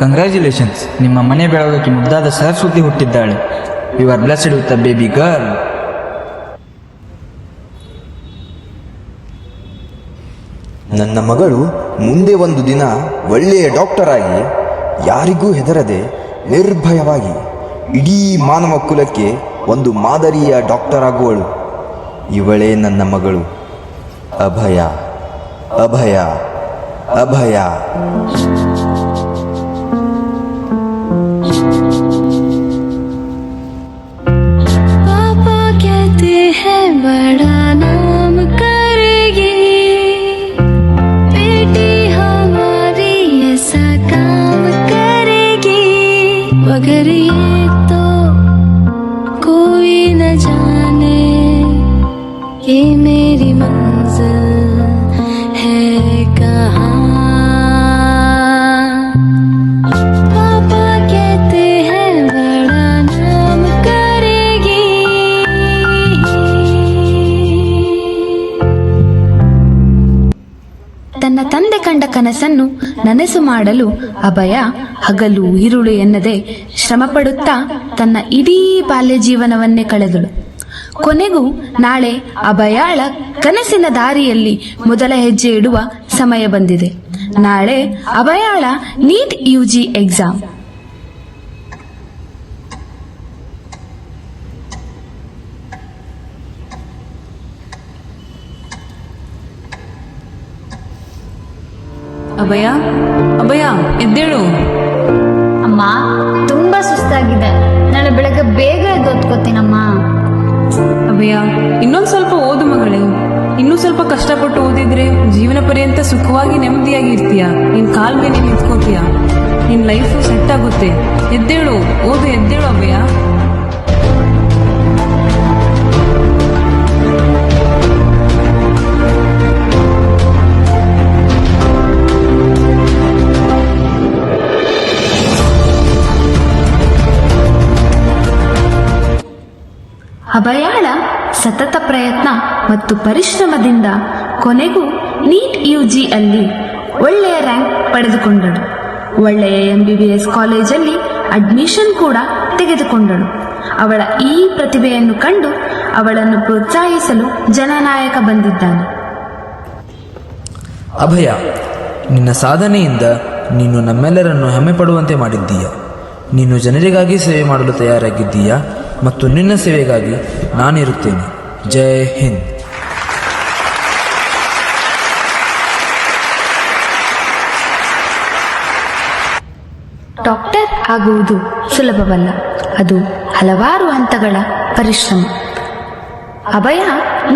Congratulations, ನಿಮ್ಮ ಮನೆ ಬೆಳಗಕ್ಕೆ ಮುದ್ದಾದ ಸರಸ್ವತಿ ಹುಟ್ಟಿದ್ದಾಳೆ. You are blessed with a baby girl. ನನ್ನ ಮಗಳು ಮುಂದೆ ಒಂದು ದಿನ ಒಳ್ಳೆಯ ಡಾಕ್ಟರ್ ಆಗಿ ಯಾರಿಗೂ ಹೆದರದೆ ನಿರ್ಭಯವಾಗಿ ಇಡೀ ಮಾನವ ಕುಲಕ್ಕೆ ಒಂದು ಮಾದರಿಯ ಡಾಕ್ಟರ್ ಆಗುವಳು. ಇವಳೇ ನನ್ನ ಮಗಳು ಅಭಯ. ಅಭಯ ಅಭಯ. पापा कहते हैं बड़ा नाम करेगी बेटी हमारी, ऐसा काम करेगी, मगर ये तो कोई न जाने ये मेरी मंजिल है कहाँ. पापा कहते हैं बड़ा नाम करेगी. ತನ್ನ ತಂದೆ ಕಂಡ ಕನಸನ್ನು ನನಸು ಮಾಡಲು ಅಭಯ ಹಗಲು ಇರುಳು ಎನ್ನದೆ ಶ್ರಮಪಡುತ್ತಾ ತನ್ನ ಇಡೀ ಬಾಲ್ಯ ಜೀವನವನ್ನೇ ಕಳೆದಳು. ಕೊನೆಗೂ ನಾಳೆ ಅಭಯಾಳ ಕನಸಿನ ದಾರಿಯಲ್ಲಿ ಮೊದಲ ಹೆಜ್ಜೆ ಇಡುವ ಸಮಯ ಬಂದಿದೆ. ನಾಳೆ ಅಭಯಾಳ ನೀಟ್ ಯುಜಿ ಎಕ್ಸಾಮ್. ಅಭಯ, ಅಭಯ ಎದ್ದೇಳು. ಅಮ್ಮ ತುಂಬಾ ಸುಸ್ತಾಗಿದೆ, ನಾಳೆ ಬೆಳಗ್ಗೆ ಬೇಗ ಎದ್ದು ಓದ್ಕೋತೀನಮ್ಮ. ಅಭಯ, ಇನ್ನೊಂದು ಸ್ವಲ್ಪ ಓದು ಮಗಳೇ. ಇನ್ನೂ ಸ್ವಲ್ಪ ಕಷ್ಟಪಟ್ಟು ಓದಿದ್ರೆ ಜೀವನ ಪರ್ಯಂತ ಸುಖವಾಗಿ ನೆಮ್ಮದಿಯಾಗಿ ಇರ್ತೀಯ. ನಿನ್ ಕಾಲ್ ಮೇಲೆ ನಿಂತ್ಕೋತೀಯ, ನಿನ್ ಲೈಫ್ ಸೆಟ್ ಆಗುತ್ತೆ. ಎದ್ದೇಳು, ಓದು, ಎದ್ದೇಳು ಅಭಯ. ಅಭಯಾಳ ಸತತ ಪ್ರಯತ್ನ ಮತ್ತು ಪರಿಶ್ರಮದಿಂದ ಕೊನೆಗೂ ನೀಟ್ ಯುಜಿ ಅಲ್ಲಿ ಒಳ್ಳೆಯ ರ್ಯಾಂಕ್ ಪಡೆದುಕೊಂಡಳು. ಒಳ್ಳೆಯ MBBS ಕಾಲೇಜಲ್ಲಿ ಅಡ್ಮಿಷನ್ ಕೂಡ ತೆಗೆದುಕೊಂಡಳು. ಅವಳ ಈ ಪ್ರತಿಭೆಯನ್ನು ಕಂಡು ಅವಳನ್ನು ಪ್ರೋತ್ಸಾಹಿಸಲು ಜನನಾಯಕ ಬಂದಿದ್ದಾನೆ. ಅಭಯ, ನಿನ್ನ ಸಾಧನೆಯಿಂದ ನೀನು ನಮ್ಮೆಲ್ಲರನ್ನು ಹೆಮ್ಮೆ ಪಡುವಂತೆ ಮಾಡಿದ್ದೀಯ. ನೀನು ಜನರಿಗಾಗಿ ಸೇವೆ ಮಾಡಲು ತಯಾರಾಗಿದ್ದೀಯಾ ಮತ್ತು ನಿನ್ನ ಸೇವೆಗಾಗಿ ನಾನಿರುತ್ತೇನೆ. ಜೈ ಹಿಂದ್. ಡಾಕ್ಟರ್ ಆಗುವುದು ಸುಲಭವಲ್ಲ, ಅದು ಹಲವಾರು ಹಂತಗಳ ಪರಿಶ್ರಮ. ಅಭಯ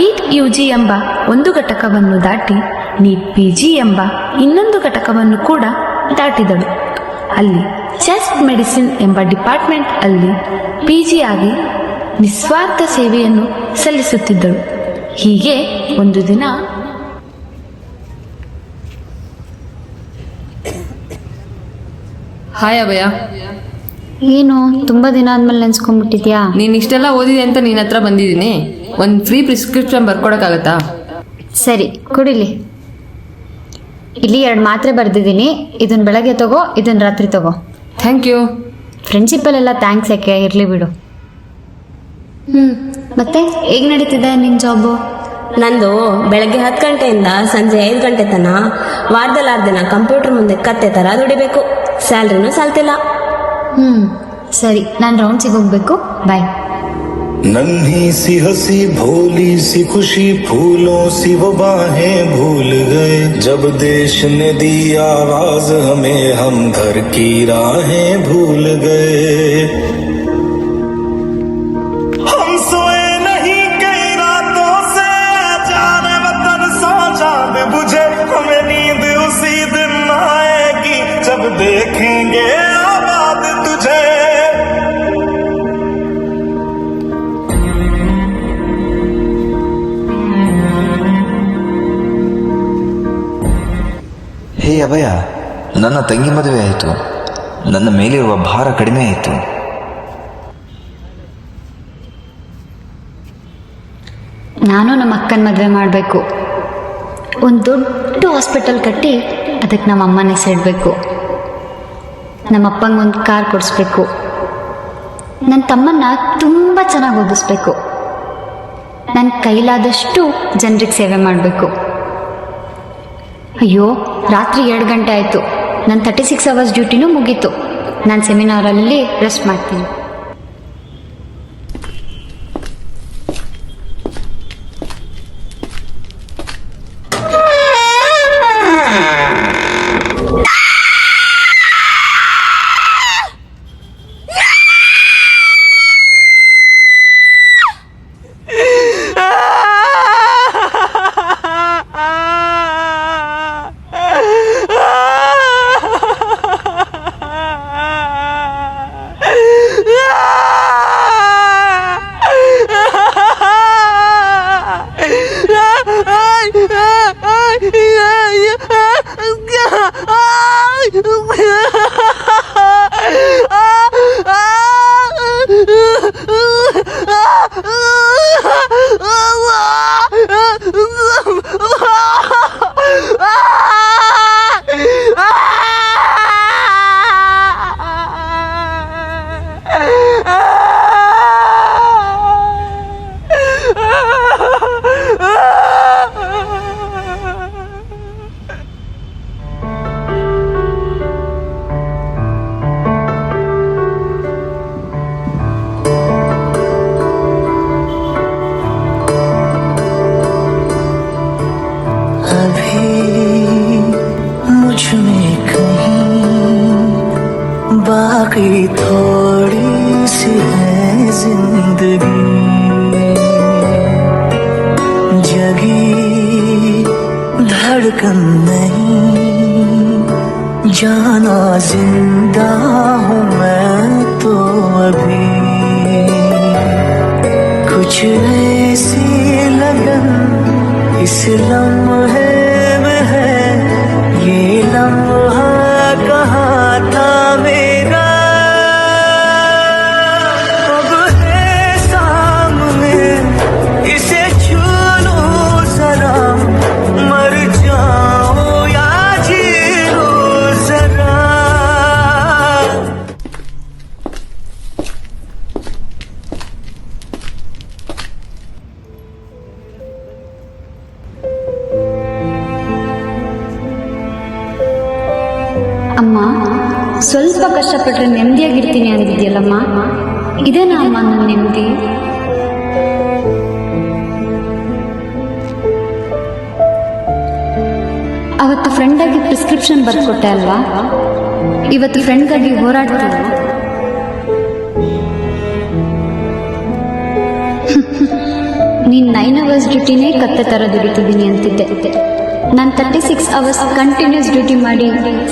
ನೀಟ್ ಯುಜಿ ಎಂಬ ಒಂದು ಘಟಕವನ್ನು ದಾಟಿ ನೀಟ್ PG ಎಂಬ ಇನ್ನೊಂದು ಘಟಕವನ್ನು ಕೂಡ ದಾಟಿದಳು. ಅಲ್ಲಿ ಚೆಸ್ಟ್ ಮೆಡಿಸಿನ್ ಎಂಬ ಡಿಪಾರ್ಟ್ಮೆಂಟ್ ಅಲ್ಲಿ PG ಆಗಿ ನಿಸ್ವಾರ್ಥ ಸೇವೆಯನ್ನು ಸಲ್ಲಿಸುತ್ತಿದ್ದಳು. ಹೀಗೆ ಒಂದು ದಿನ ಹಾಯ್ ಅಭಯ. ಏನು ತುಂಬಾ ದಿನ ಆದ್ಮೇಲೆ ನೆನ್ಸ್ಕೊಂಡ್ಬಿಟ್ಟಿದ್ಯಾ? ನೀನ್ ಇಷ್ಟೆಲ್ಲ ಓದಿದೆ ಅಂತ ನಿನ್ನ ಹತ್ರ ಬಂದಿದ್ದೀನಿ. ಒಂದು ಫ್ರೀ ಪ್ರಿಸ್ಕ್ರಿಪ್ಷನ್ ಬರ್ಕೊಡಕ್ಕಾಗತ್ತಾ? ಸರಿ ಕುಡಿಲಿ. ಇಲ್ಲಿ 2 ಮಾತ್ರೆ ಬರ್ದಿದ್ದೀನಿ, ಇದನ್ನ ಬೆಳಗ್ಗೆ ತಗೋ, ಇದನ್ನ ರಾತ್ರಿ ತಗೋ. Thank you. ಫ್ರೆಂಡ್ಶಿಪ್ಪಲ್ಲೆಲ್ಲ ಥ್ಯಾಂಕ್ಸ್ ಯಾಕೆ, ಇರ್ಲಿ ಬಿಡು. ಮತ್ತೆ ಹೇಗ್ ನಡೀತಿದೆ ನಿನ್ ಜಾಬು? ನಂದು ಬೆಳಗ್ಗೆ 10 ಗಂಟೆಯಿಂದ ಸಂಜೆ 5 ಗಂಟೆ ತನಕ ವಾರದಲ್ಲಿ 6 ದಿನ ಕಂಪ್ಯೂಟರ್ ಮುಂದೆ ಕತ್ತೆ ಥರ ದುಡಿಬೇಕು. ಸ್ಯಾಲ್ರಿನೂ ಸಾಲ್ತಿಲ್ಲ. ಸರಿ, ನಾನು ರೌಂಡ್ಸಿಗೆ ಹೋಗ್ಬೇಕು. ಬಾಯ್. नन्ही सी हंसी भोली सी खुशी फूलों सी वो बाहें भूल गए जब देश ने दी आवाज हमें हम घर की राहें भूल गए हम सोए नहीं कई रातों से जाने वतन सा चांद बुझे हमें नींद उसी दिन आएगी जब देखेंगे आबाद तुझे ಹೇ ಅಭಯ, ನನ್ನ ತಂಗಿ ಮದುವೆ ಆಯಿತು. ನನ್ನ ಮೇಲಿರುವ ಭಾರ ಕಡಿಮೆ ಆಯಿತು. ನಾನು ನಮ್ಮ ಅಕ್ಕನ ಮದುವೆ ಮಾಡಬೇಕು. ಒಂದು ದೊಡ್ಡ ಹಾಸ್ಪಿಟಲ್ ಕಟ್ಟಿ ಅದಕ್ಕೆ ನಮ್ಮ ಅಮ್ಮನ ಹೆಸರಿಡಬೇಕು. ನಮ್ಮ ಅಪ್ಪಂಗೊಂದು ಕಾರ್ ಕೊಡಿಸ್ಬೇಕು, ನನ್ನ ತಮ್ಮನ್ನ ತುಂಬ ಚೆನ್ನಾಗಿ ಓದಿಸ್ಬೇಕು, ನನ್ನ ಕೈಲಾದಷ್ಟು ಜನರಿಗೆ ಸೇವೆ ಮಾಡಬೇಕು. ಅಯ್ಯೋ, ರಾತ್ರಿ 7 ಗಂಟೆ ಆಯಿತು. ನನ್ನ 36 ಅವರ್ಸ್ ಡ್ಯೂಟಿನೂ ಮುಗೀತು. ನಾನು ಸೆಮಿನಾರಲ್ಲಿ ರೆಸ್ಟ್ ಮಾಡ್ತೀನಿ. बाकी थोड़ी सी है जिंदगी, जगी धड़कन नहीं, जाना जिंदा हूँ मैं तो अभी। कुछ ऐसी लगन इस लम्हे में है, ये लम्हा कहाँ था मेरा, अब है सामने, इसे छू लूं जरा, मर जाऊं या जी लूं जरा। ಅಮ್ಮ, ಸ್ವಲ್ಪ ಕಷ್ಟಪಟ್ಟರೆ ನೆಮ್ಮದಿಯಾಗಿರ್ತೀನಿ ಅಂದಿದ್ಯಲ್ಲಮ್ಮ, ಇದೇನಾ ಅಮ್ಮ ನನ್ನ ನೆಮ್ಮದಿ? ಅವತ್ತು ಫ್ರೆಂಡಾಗಿ ಪ್ರಿಸ್ಕ್ರಿಪ್ಷನ್ ಬರ್ಕೊಟ್ಟೆ ಅಲ್ವಾ, ಇವತ್ತು ಫ್ರೆಂಡ್ಗಾಗಿ ಹೋರಾಡ್ತೀನಿ. ನೀನು 9 ಅವರ್ಸ್ ಡ್ಯೂಟಿನೇ ಕತ್ತೆ ಥರ ದುಡಿತಿದ್ದೀನಿ ಅಂತಿದ್ದೆ. ನಾನು 36 ಅವರ್ಸ್ ಕಂಟಿನ್ಯೂಸ್ ಡ್ಯೂಟಿ ಮಾಡಿ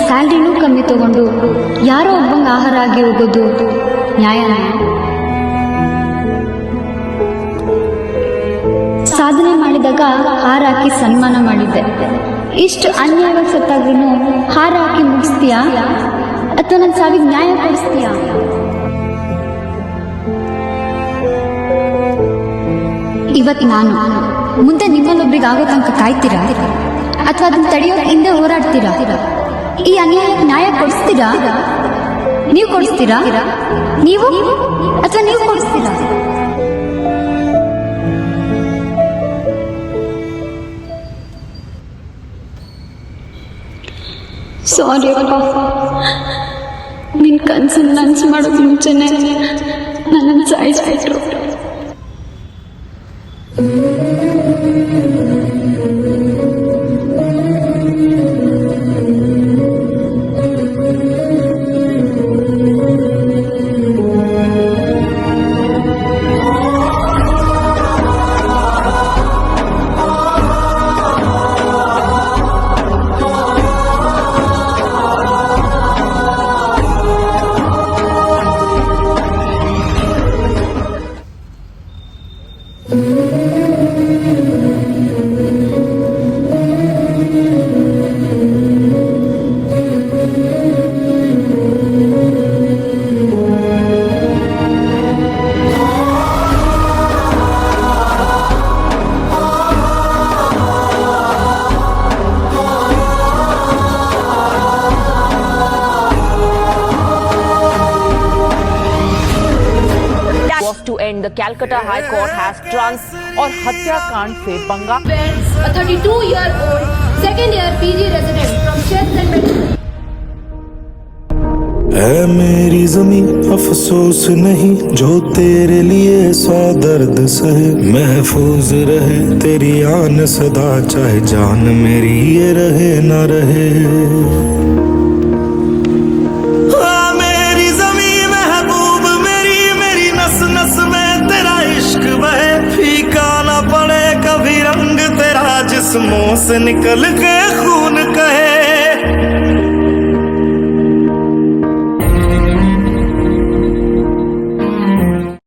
ಸ್ಯಾಲ್ರಿನೂ ಕಮ್ಮಿ ತಗೊಂಡು ಯಾರೋ ಒಬ್ಬಂಗೆ ಆಹಾರ ಆಗಿ ಹೋಗೋದು ನ್ಯಾಯನ? ಸಾಧನೆ ಮಾಡಿದಾಗ ಹಾರ ಹಾಕಿ ಸನ್ಮಾನ ಮಾಡಿದ್ದೆ. ಇಷ್ಟು ಅನ್ಯಾಯವಾಗಿ ಸತ್ತಾಗ್ರೂ ಹಾರ ಹಾಕಿ ಮುಗಿಸ್ತೀಯಾ ಅಥವಾ ನನ್ನ ಸಾವಿಗೆ ನ್ಯಾಯ ಕೊಡಿಸ್ತೀಯಾ? ಇವತ್ತು ನಾನು ಮುಂದೆ ನಿಮ್ಮಲ್ಲೊಬ್ರಿಗೆ ಆಗೋ ತನಕ ಕಾಯ್ತೀರಾ ಅಥವಾ ಅದನ್ನ ತಡೆಯೋಕೆ ಹಿಂದೆ ಹೋರಾಡ್ತೀರಾ? ಈ ಅನ್ಯಾಯಕ್ಕೆ ನ್ಯಾಯ ಕೊಡಿಸ್ತೀರಾ? ನೀವು ಕೊಡಿಸ್ತೀರಾ? ನೀವು ಅಥವಾ ನೀವು ಕೊಡಿಸ್ತೀರಾ? ಸಾರಿ ಅಪ್ಪ, ನಿನ್ನ ಕನ್ಸನ್ನು ನನಸು ಮಾಡೋದು ಮುಂಚೆನೆ ನನ್ನನ್ನು ಸಾಯಿಸ್ಬಿಟ್ರು. the Calcutta High Court has trans और हत्याकांड से Bengal A 32-year-old second-year PG resident from Chest and Medical. है मेरी जमीन अफसोस नहीं जो तेरे लिए 100 दर्द सहे महफूज रहे तेरी आन सदा चाहे जान मेरी ये रहे ना रहे मेरी जमीन महबूब मेरी नस नस में तेरा इश्क बहे फीका ना पड़े कभी रंग तेरा जिस्मों से निकल के खून कहे